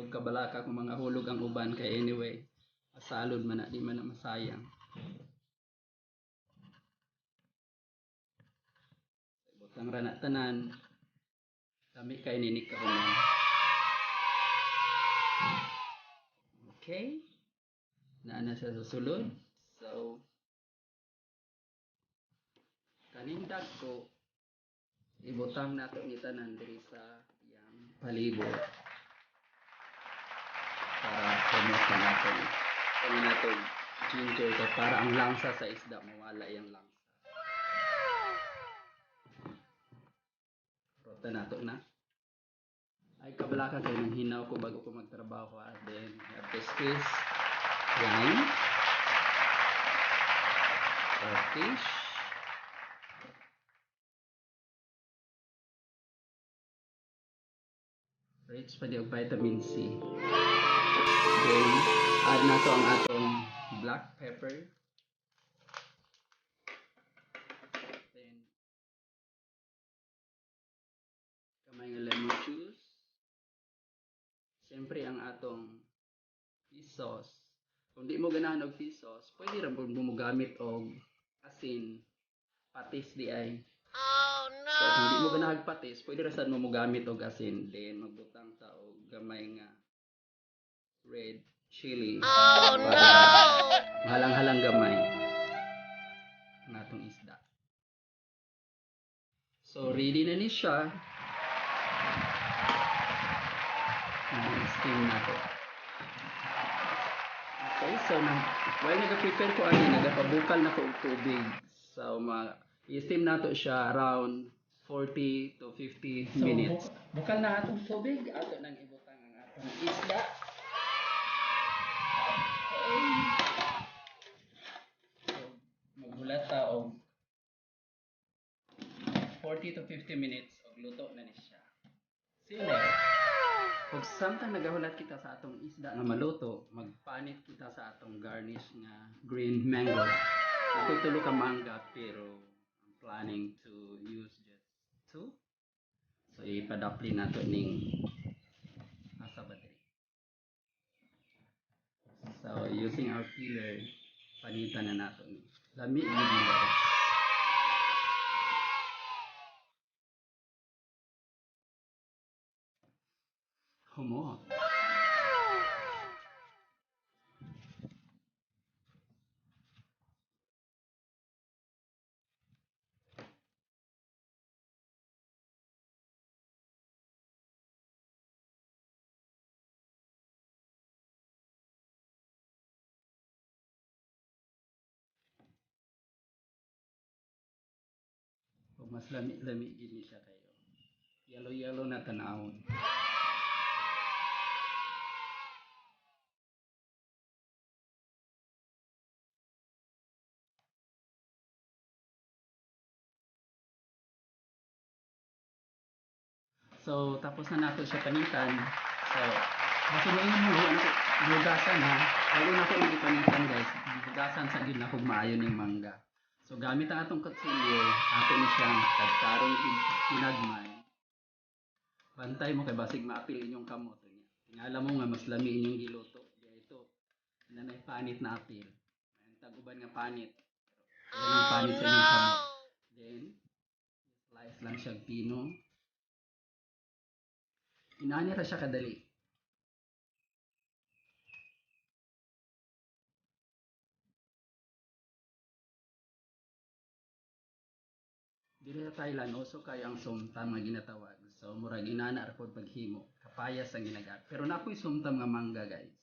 og kabalaka kung mga hulog ang uban kay anyway masalod man na di man na masayang. Butang ra na tanan. Kami kay ninik kahuman. Okay? Naana sa susulod. So kaning dagko ibutang nato ni tanan diri sa iyang palibot para promote natin kami nato ginger kay para ang langsa sa isda mawala yung langsa. Rota nato na. Ay kabalaka kay nang hinaw ko bago ko magtrabaho then have to squeeze lime or fish. Rich pa di og vitamin C. Then add na to ang atong black pepper. Then kamay nga lemon juice. Siyempre ang atong fish sauce. Kung di mo ganahan og fish sauce, pwede ra mo gamit og asin, patis di ay. So kung di mo ganahan patis, pwede ra sad mo gamit og asin. Then magbutang ta og gamay nga red chili. Oh no! Halang-halang gamay ng atong isda. So ready na ni siya. Steam nato. Okay, so while nag-prepare ko ani, nagapabukal na ko og tubig. So i-steam nato siya around 40 to 50 minutes. Bukal na atong tubig, ato nang ibutang ang atong isda. Okay. So, maghulat ta og 40 to 50 minutes og luto na ni siya. See you later. Kung samtang nagahulat kita sa atong isda nga maluto, magpanit kita sa atong garnish nga green mango. Ako'y tulo ka mangga pero I'm planning to use just 2. So ipadapli nato ning asa ba diri. So using our peeler, panitan na nato ni. Lami gid guys. Humot. Kung mas lami-lami gid ni siya kayo. Yellow na tanawon. So tapos na nato siya panitan. So kasi mo yung hugasan ha. Lalo na ko yung panitan guys. Hugasan sa gid na kog maayo ning mangga. So gamit ang atong kutsilyo, ato ni siyang tagkaron pinagmay. Bantay mo kay basig maapil inyong kamot niya. Tingala mo nga mas lami inyong giluto. Diya ito. Nanay panit na apil. Ang taguban nga panit. Pero yung panit sa inyong kamot. Then slice lang siya pino. Inaani ra siya kadali. Dili sa Thailand uso kay ang sumtam nga ginatawag. So murag inana ra pod paghimo. Kapayas ang ginagamit. Pero napoy sumtam nga mangga guys.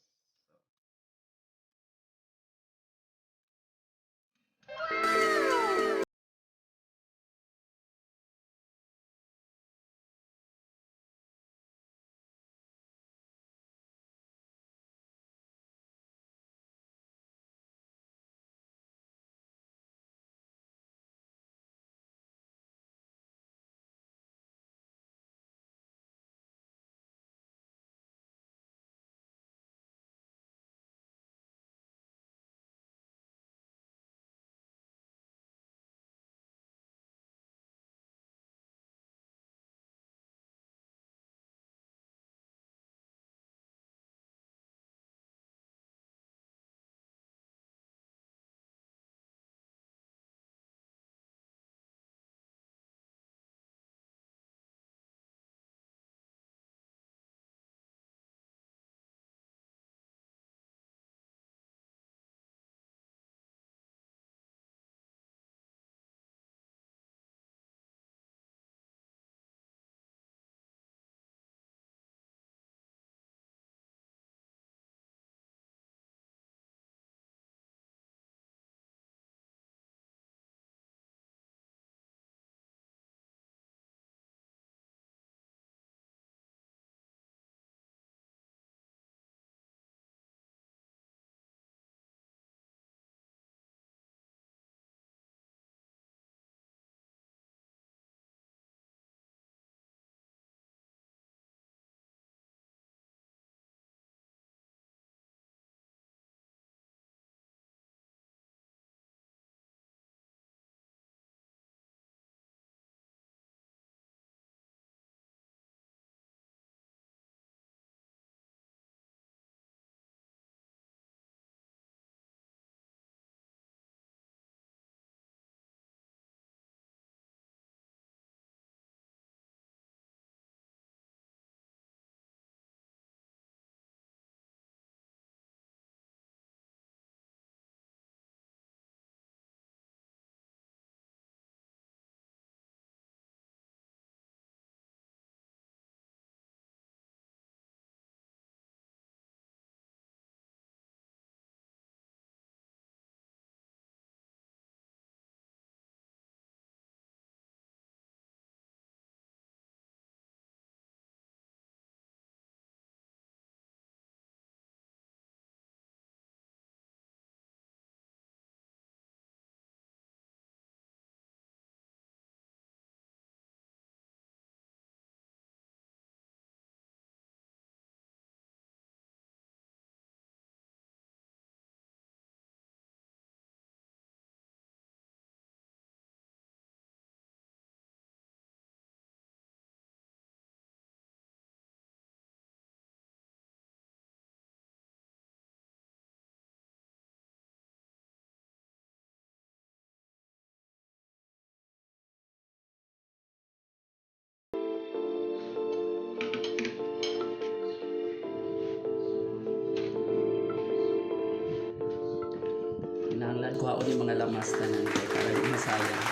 kuha ko yung mga lamas na nandiyan para di masayang.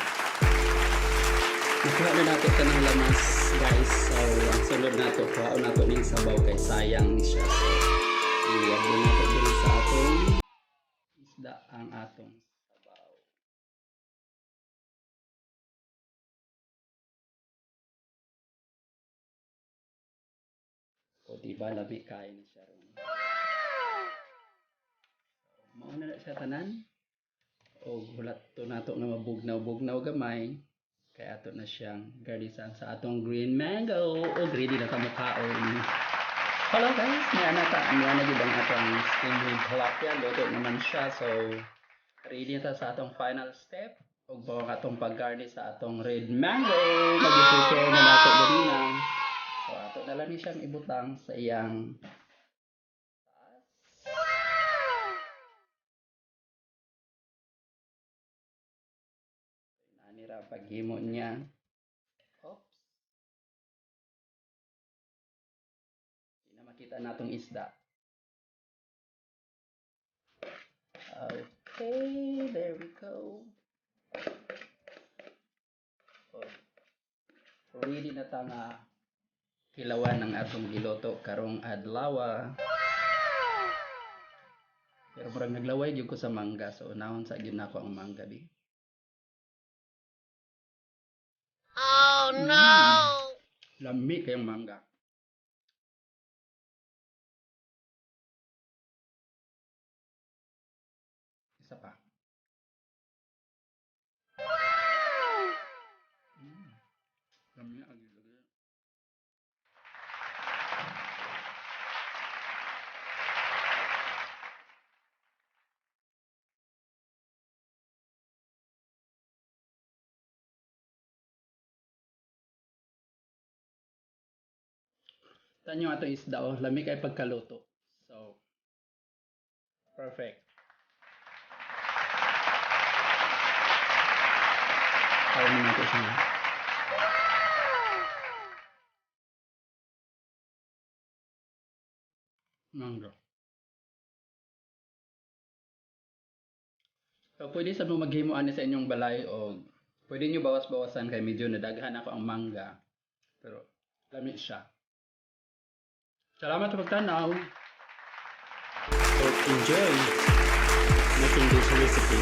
Nakuha na nato ito ng lamas guys. So ang sunod nato, kuha ko nato ng sabaw kay sayang ni siya. So iyago nato din sa atong isda ang atong sabaw. O diba labi kain ni siya ron. Mauna na siya tanan. O hulat to nato nga mabugnaw-bugnaw gamay. Kaya ato na siyang garnisan sa atong green mango. O ready na kamo kaon. Hello guys, may anak gid ang atong steamed tilapia. Luto naman siya. So ready na ta sa atong final step. O bawang atong pag-garnish sa atong red mango. Mag-prepare na nato ganina. So ato na lang ni siyang ibutang sa iyang nira paghimo niya. Oops. Hindi na makita natong isda. Okay, there we go. Oh, ready na ta nga hilawan ng atong giloto karong adlaw. Pero murag naglaway gyud ko sa mangga, so unahon sa gyud nako ang mangga bi. Oh no! Lami kayong mangga. Isa pa. Lami agi lagi. Tanyo ato isda oh, lami kay pagkaluto. So perfect. Kainin natin siya. Mangga. So, pwede sa mga maghimo ani sa inyong balay o pwede nyo bawas-bawasan kay medyo nadaghan ako ang mangga. Pero lami siya. Salamat sa pagtanaw. So, enjoy making this recipe.